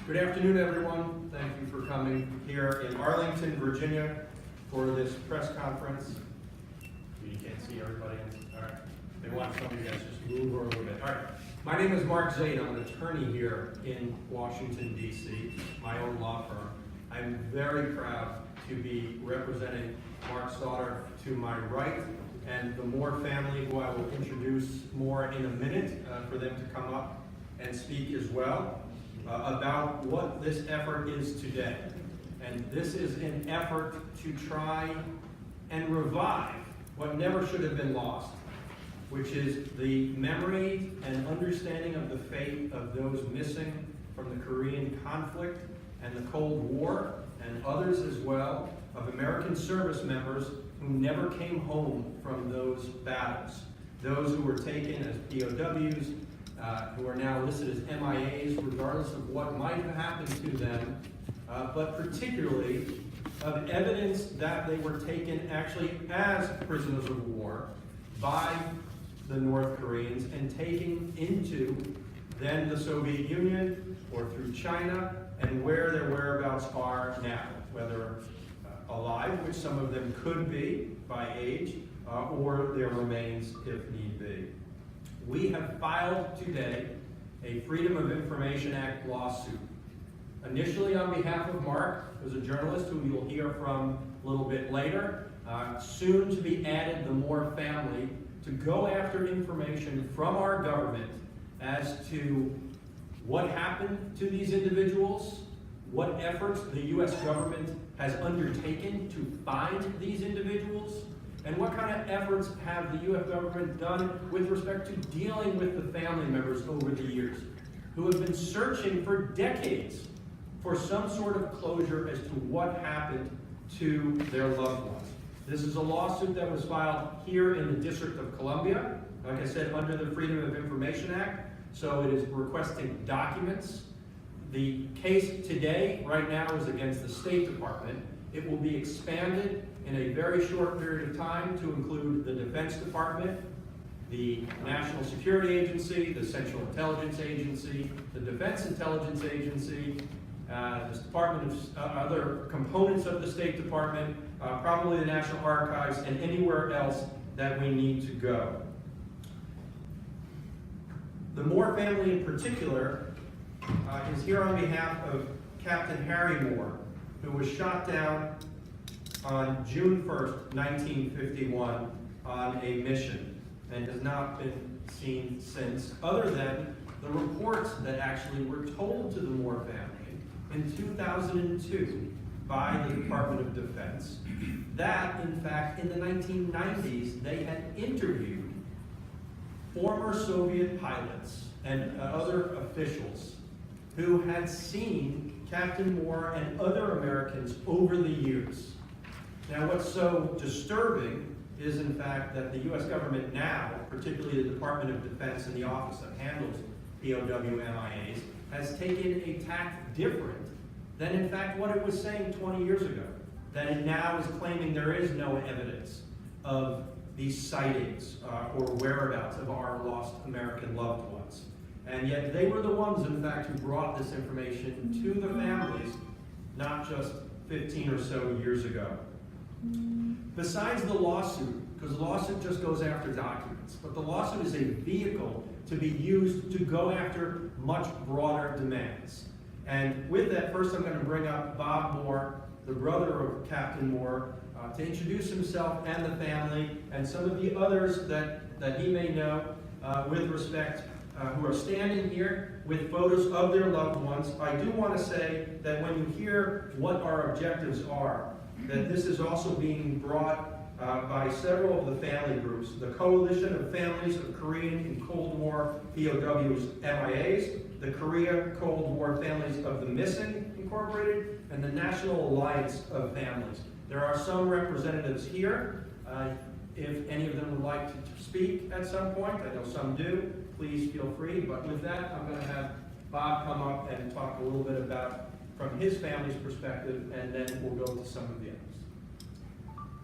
Good afternoon, everyone. Thank you for coming here in Arlington, Virginia for this press conference. You can't see everybody. All right. They want some of you guys just move over a little bit. All right. My name is Mark Zaid. I'm an attorney here in Washington, D.C., my own law firm. I'm very proud to be representing Mark's daughter to my right and the Moore family, who I will introduce more in a minute for them to come up and speak as well about what this effort is today. And this is an effort to try and revive what never should have been lost, which is the memory and understanding of the fate of those missing from the Korean conflict and the Cold War, and others as well, of American service members who never came home from those battles. Those who were taken as POWs, who are now listed as MIAs, regardless of what might have happened to them, but particularly of evidence that they were taken actually as prisoners of war by the North Koreans and taken into then the Soviet Union or through China, and where their whereabouts are now, whether alive, which some of them could be by age, or their remains if need be. We have filed today a Freedom of Information Act lawsuit, initially on behalf of Mark, who's a journalist who you'll hear from a little bit later, soon to be added the Moore family, to go after information from our government as to what happened to these individuals, what efforts the U.S. government has undertaken to find these individuals, and what kind of efforts have the U.S. government done with respect to dealing with the family members over the years who have been searching for decades for some sort of closure as to what happened to their loved ones. This is a lawsuit that was filed here in the District of Columbia, like I said, under the Freedom of Information Act, so it is requesting documents. The case today, right now, is against the State Department. It will be expanded in a very short period of time to include the Defense Department, the National Security Agency, the Central Intelligence Agency, the Defense Intelligence Agency, the Department of other components of the State Department, probably the National Archives, and anywhere else that we need to go. The Moore family in particular is here on behalf of Captain Harry Moore, who was shot down on June 1st, 1951 on a mission and has not been seen since, other than the reports that actually were told to the Moore family in 2002 by the Department of Defense that, in fact, in the 1990s, they had interviewed former Soviet pilots and other officials who had seen Captain Moore and other Americans over the years. Now, what's so disturbing is, in fact, that the U.S. government now, particularly the Department of Defense and the office that handles POW MIAs, has taken a tack different than, in fact, what it was saying 20 years ago. That it now is claiming there is no evidence of these sightings or whereabouts of our lost American loved ones. And yet they were the ones, in fact, who brought this information to the families, not just 15 or so years ago. Besides the lawsuit, because the lawsuit just goes after documents, but the lawsuit is a vehicle to be used to go after much broader demands. And with that, first I'm going to bring up Bob Moore, the brother of Captain Moore, to introduce himself and the family and some of the others that he may know with respect, who are standing here with photos of their loved ones. I do want to say that when you hear what our objectives are, that this is also being brought by several of the family groups, the Coalition of Families of Korean and Cold War POWs MIAs, the Korea Cold War Families of the Missing Incorporated, and the National Alliance of Families. There are some representatives here. If any of them would like to speak at some point, I know some do, please feel free. But with that, I'm going to have Bob come up and talk a little bit about, from his family's perspective, and then we'll go to some of the others.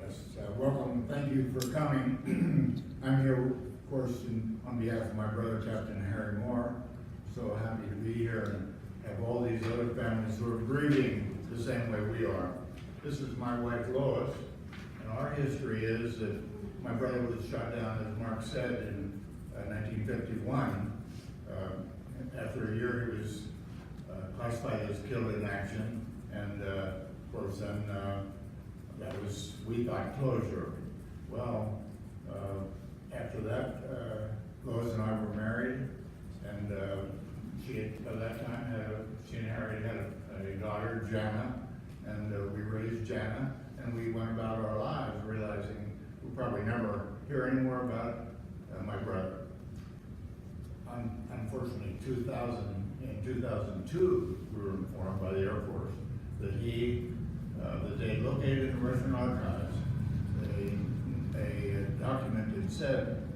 Yes, welcome. Thank you for coming. I'm here, of course, on behalf of my brother, Captain Harry Moore. So happy to be here. have all these other families who are grieving the same way we are. This is my wife Lois, and our history is that my brother was shot down, as Mark said, in 1951. After a year, he was classified as killed in action, and of course then that was, we thought, closure. Well, after that, Lois and I were married, and she had, by that time, she and Harry had a daughter, Jana, and we raised Jana, and we went about our lives realizing we'll probably never hear any more about my brother. Unfortunately, in 2002, we were informed by the Air Force that that they located in the Russian archives a document that said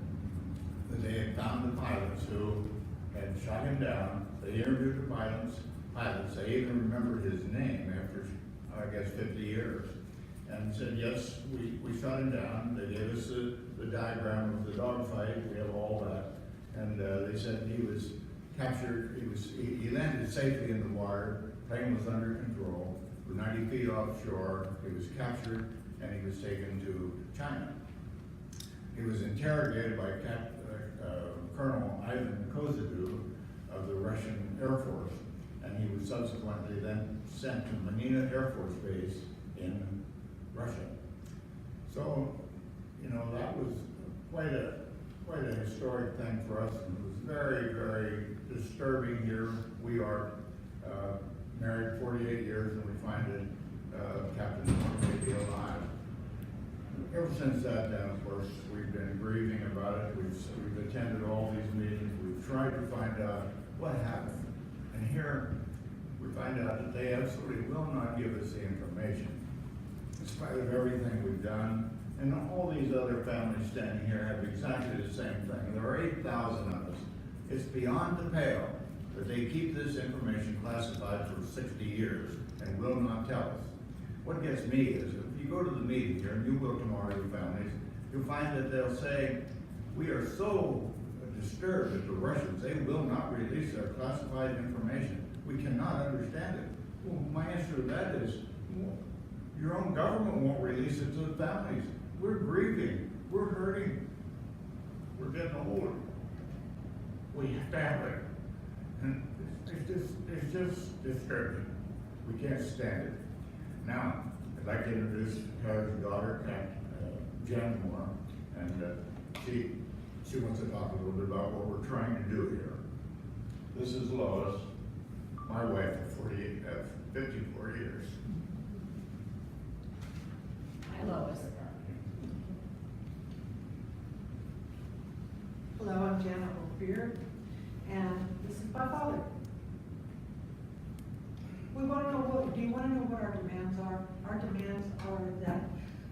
that they had found the pilots who had shot him down. They interviewed the pilots. They even remembered his name after, I guess, 50 years. And said, yes, we shot him down. They gave us the diagram of the dogfight. We have all that. And they said he was captured. He landed safely in the water. Plane was under control. We were 90 feet offshore. He was captured, and he was taken to China. He was interrogated by Colonel Ivan Kozadu of the Russian Air Force, and he was subsequently then sent to Manila Air Force Base in Russia. So, you know, that was quite a historic thing for us, and it was very, very disturbing. Here we are married 48 years, and we find that Captain may be alive. Ever since that, then, of course, we've been grieving about it. We've attended all these meetings. We've tried to find out what happened. And here, we find out that they absolutely will not give us the information, in spite of everything we've done. And all these other families standing here have exactly the same thing. There are 8,000 of us. It's beyond the pale that they keep this information classified for 60 years and will not tell us. What gets me is, if you go to the meeting here, and you will tomorrow, your families, you'll find that they'll say, we are so disturbed at the Russians, they will not release their classified information. We cannot understand it. Well, my answer to that is, well, your own government won't release it to the families. We're grieving, we're hurting, we're getting older. We have to have it. And it's just disturbing. We can't stand it. Now, I'd like to introduce Harry's daughter, Jan Moore, and she wants to talk a little bit about what we're trying to do here. This is Lois, my wife for 54 years. Hi, Lois. Hello, I'm Janet Ophir, and this is my father. We want to know do you want to know what our demands are? Our demands are that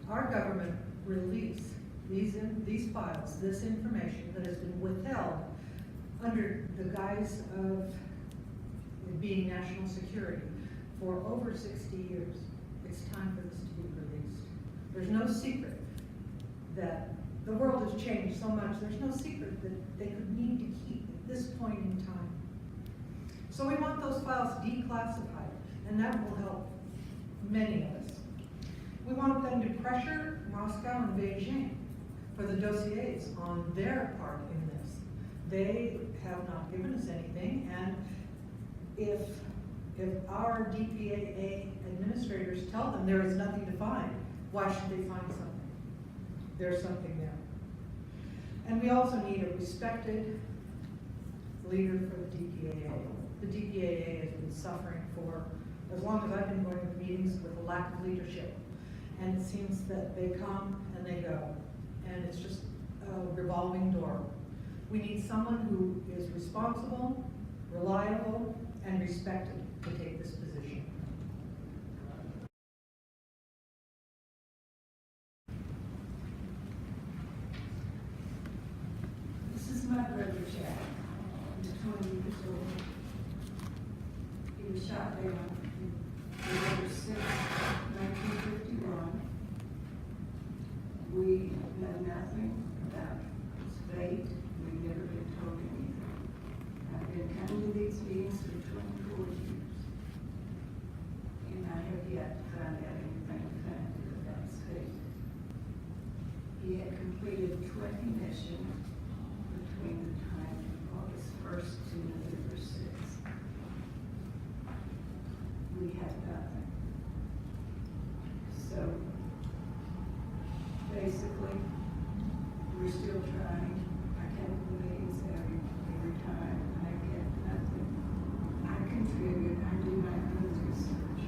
our government release these files, this information that has been withheld under the guise of it being national security for over 60 years. It's time for this to be released. There's no secret that the world has changed so much. There's no secret that they could need to keep at this point in time. So we want those files declassified, and that will help many of us. We want them to pressure Moscow and Beijing for the dossiers on their part in this. They have not given us anything, and if our DPAA administrators tell them there is nothing to find, why should they find something? There's something there. And we also need a respected leader for the DPAA. The DPAA has been suffering for as long as I've been going to meetings with a lack of leadership. And it seems that they come and they go. And it's just a revolving door. We need someone who is responsible, reliable, and respected to take this position. This is my brother Jack. He's 20 years old. He was shot down November 6, 1951. We know nothing about his fate. We've never been told anything. I've been coming to these meetings for 24 years. completed 20 missions between the time of August 1st to November 6th. We had nothing. So basically, we're still trying. I can't believe every time I get nothing. I contribute, I do my own research,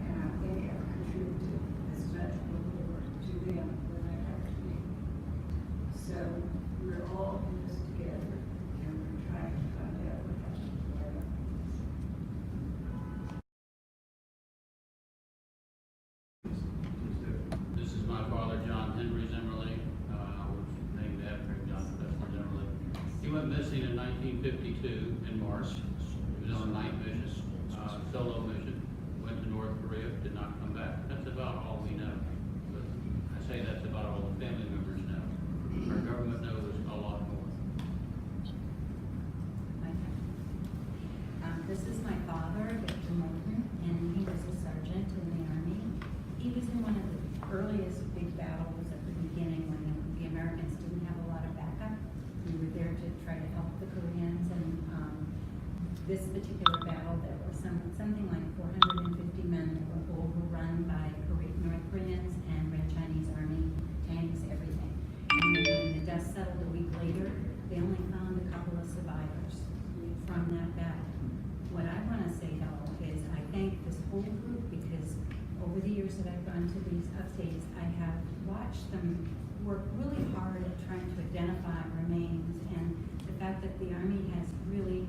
and I think I've contributed as much or more to them than I have to me. So we're all in this together, and we're trying to find out what happened to our lives. This is my father, John Henry Zimmerly. I was named after him, John Fessler Zimmerly. He went missing in 1952 in March. He was on a night mission, solo mission. Went to North Korea, did not come back. That's about all we know. But I say that's about all the family members know. Our government knows a lot more. This is my father, Victor Morton, and he was a sergeant in the Army. He was in one of the earliest big battles at the beginning when the Americans didn't have a lot of backup. We were there to try to help the Koreans, and this particular battle, there were something like 450 men that were overrun by North Koreans and Red Chinese Army, tanks, everything. And when the dust settled a week later, they only found a couple of survivors from that battle. What I want to say, though, is I thank this whole group because over the years that I've gone to these updates, I have watched them work really hard at trying to identify remains, and the fact that the Army has really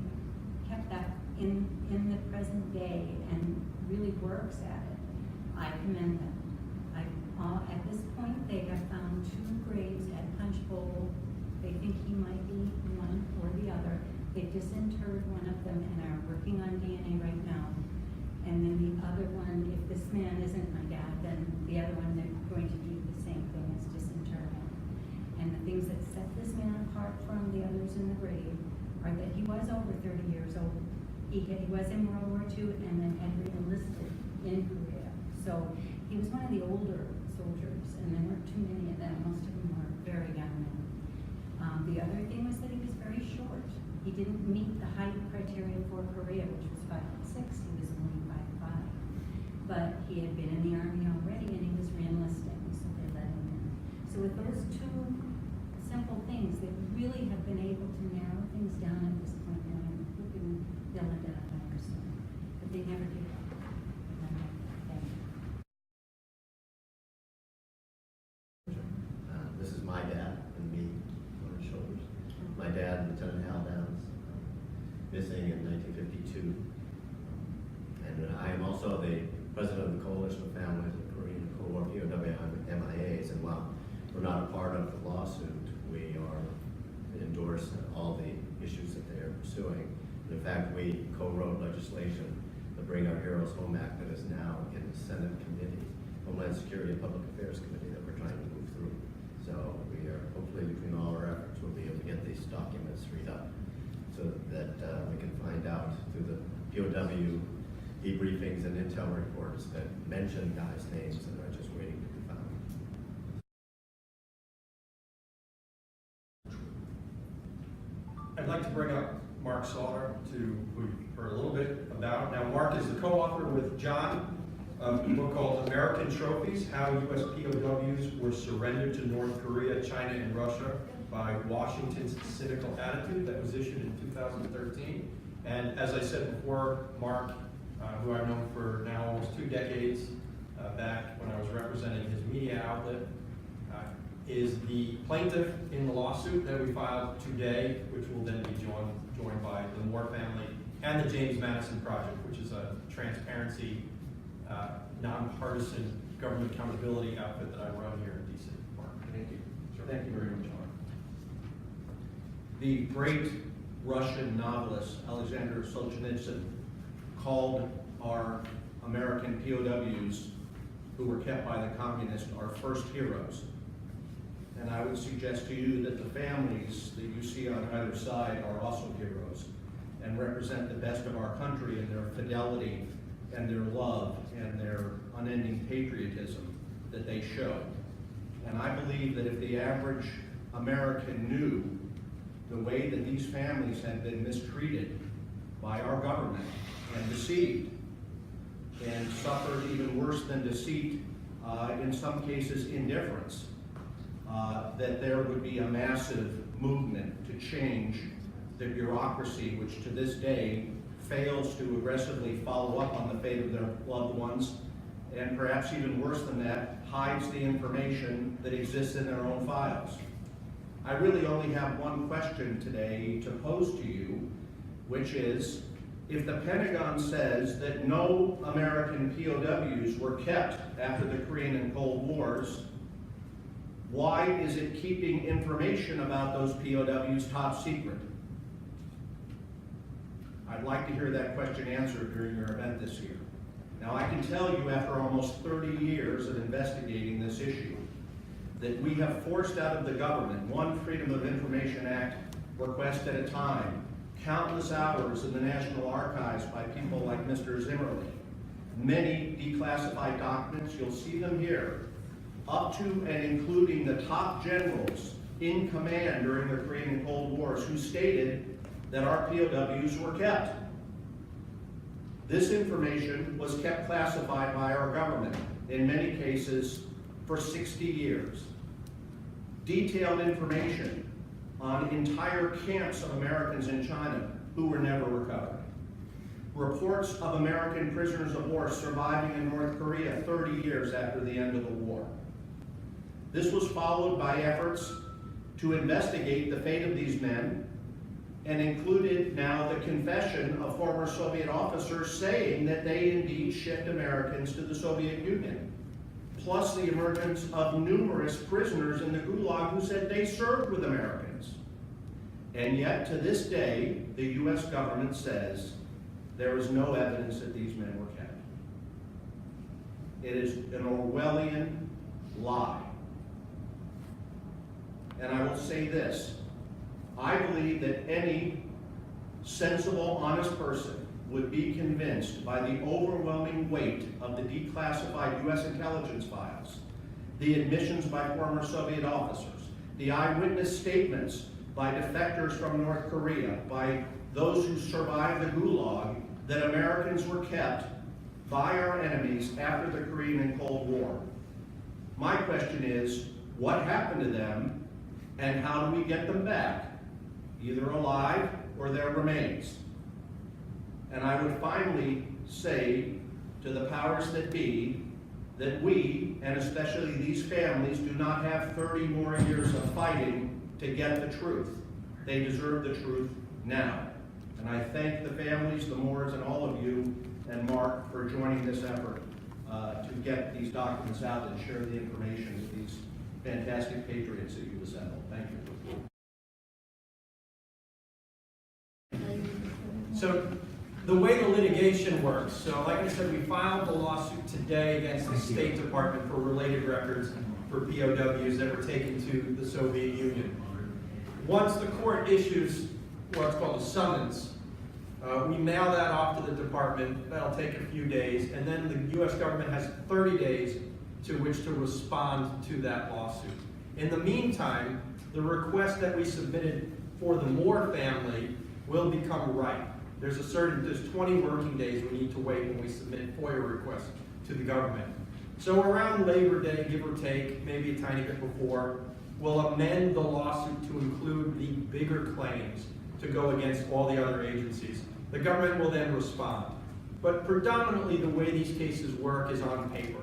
kept that in the present day and really works at it, I commend them. At this point, they have found 2 graves at Punch Bowl. They think he might be one or the other. They disinterred one of them and are working on DNA right now. And then the other one, if this man isn't my dad, then the other one, they're going to do the same thing as disinter him. And the things that set this man apart from the others in the grave are that he was over 30 years old. He was in World War II and then had re-enlisted in Korea. So he was one of the older soldiers, and there weren't too many of them. Most of them were very young men. The other thing was that he was very short. He didn't meet the height criteria for Korea, which was 5'6". He was only 5'5". But he had been in the Army already, and he was re-enlisting, so they let him in. So with those 2 simple things, they really have been able to narrow things down at this point now, and hoping they'll identify her soon. But they never give up. Thank you. This is my dad and me on his shoulders. My dad, Lieutenant Hal Downs, missing in 1952. And I am also the president of the Coalition of Families of Korean and Cold War POW MIAs. And while we're not a part of the lawsuit, we endorse all the issues that they are pursuing. And in fact, we co-wrote legislation to Bring Our Heroes Home Act that is now in the Senate Committee, Homeland Security and Public Affairs Committee, that we're trying to move through. So we are, hopefully between all our efforts, we'll be able to get these documents freed up so that we can find out through the POW debriefings and intel reports that mention guys' names that are just waiting to be found. I'd like to bring up Mark Sauter, who you've heard a little bit about. Now, Mark is the co-author with John of a book called American Trophies, How U.S. POWs Were Surrendered to North Korea, China, and Russia by Washington's Cynical Attitude, that was issued in 2013. And as I said before, Mark, who I've known for now almost 2 decades, back when I was representing his media outlet, is the plaintiff in the lawsuit that we filed today, which will then be joined by the Moore family and the James Madison Project, which is a transparency, nonpartisan government accountability outfit that I run here in DC. Mark, thank you. Sure. Thank you very much, Mark. The great Russian novelist Alexander Solzhenitsyn called our American POWs who were kept by the communists our first heroes. And I would suggest to you that the families that you see on either side are also heroes and represent the best of our country in their fidelity and their love and their unending patriotism that they show. And I believe that if the average American knew the way that these families had been mistreated by our government and deceived, and suffered even worse than deceit, in some cases indifference, that there would be a massive movement to change the bureaucracy, which to this day fails to aggressively follow up on the fate of their loved ones, and perhaps even worse than that, hides the information that exists in their own files. I really only have one question today to pose to you, which is, if the Pentagon says that no American POWs were kept after the Korean and Cold Wars, why is it keeping information about those POWs top secret? I'd like to hear that question answered during your event this year. Now, I can tell you after almost 30 years of investigating this issue that we have forced out of the government one Freedom of Information Act request at a time, countless hours in the National Archives by people like Mr. Zimmerly, many declassified documents, you'll see them here, up to and including the top generals in command during the Korean and Cold Wars who stated that our POWs were kept. This information was kept classified by our government, in many cases, for 60 years. Detailed information on entire camps of Americans in China who were never recovered. Reports of American prisoners of war surviving in North Korea 30 years after the end of the war. This was followed by efforts to investigate the fate of these men, and included now the confession of former Soviet officers saying that they indeed shipped Americans to the Soviet Union, plus the emergence of numerous prisoners in the Gulag who said they served with Americans. And yet, to this day, the U.S. government says there is no evidence that these men were kept. It is an Orwellian lie. And I will say this, I believe that any sensible, honest person would be convinced by the overwhelming weight of the declassified U.S. intelligence files, the admissions by former Soviet officers, the eyewitness statements by defectors from North Korea, by those who survived the Gulag, that Americans were kept by our enemies after the Korean and Cold War. My question is, what happened to them, and how do we get them back, either alive or their remains? And I would finally say to the powers that be that we, and especially these families, do not have 30 more years of fighting to get the truth. They deserve the truth now. And I thank the families, the Moores, and all of you, and Mark, for joining this effort to get these documents out and share the information with these fantastic patriots that you've assembled. Thank you. So the way the litigation works, so like I said, we filed the lawsuit today against the State Department for related records for POWs that were taken to the Soviet Union. Once the court issues what's called a summons, we mail that off to the department. That'll take a few days, and then the U.S. government has 30 days to which to respond to that lawsuit. In the meantime, the request that we submitted for the Moore family will become ripe. There's 20 working days we need to wait when we submit FOIA requests to the government. So around Labor Day, give or take, maybe a tiny bit before, we'll amend the lawsuit to include the bigger claims to go against all the other agencies. The government will then respond. But predominantly the way these cases work is on paper.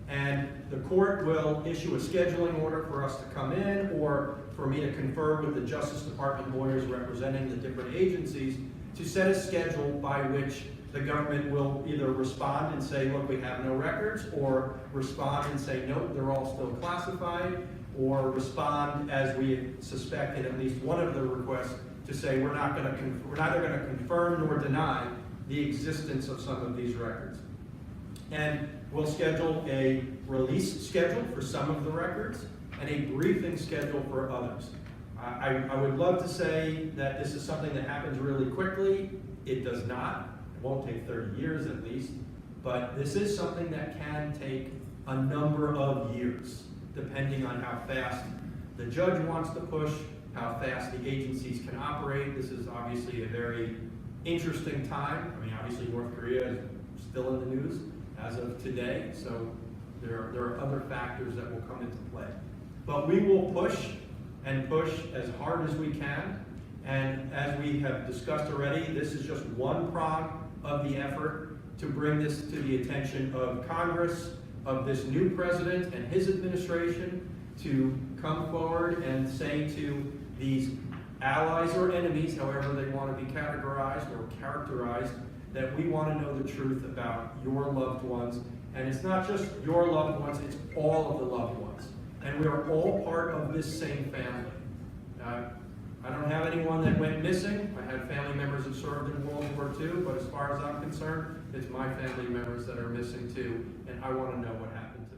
And the court will issue a scheduling order for us to come in, or for me to confer with the Justice Department lawyers representing the different agencies to set a schedule by which the government will either respond and say, look, we have no records, or respond and say, nope, they're all still classified, or respond, as we suspect in at least one of the requests, to say we're neither going to confirm nor deny the existence of some of these records. And we'll schedule a release schedule for some of the records and a briefing schedule for others. I would love to say that this is something that happens really quickly. It does not. It won't take 30 years at least. But this is something that can take a number of years. depending on how fast the judge wants to push, how fast the agencies can operate. This is obviously a very interesting time. I mean, obviously North Korea is still in the news as of today, so there are other factors that will come into play. But we will push and push as hard as we can. And as we have discussed already, this is just one prong of the effort to bring this to the attention of Congress, of this new president and his administration, to come forward and say to these allies or enemies, however they want to be categorized or characterized, that we want to know the truth about your loved ones. And it's not just your loved ones, it's all of the loved ones. And we are all part of this same family. I don't have anyone that went missing. I had family members that served in World War II, but as far as I'm concerned, it's my family members that are missing too, and I want to know what happened to them.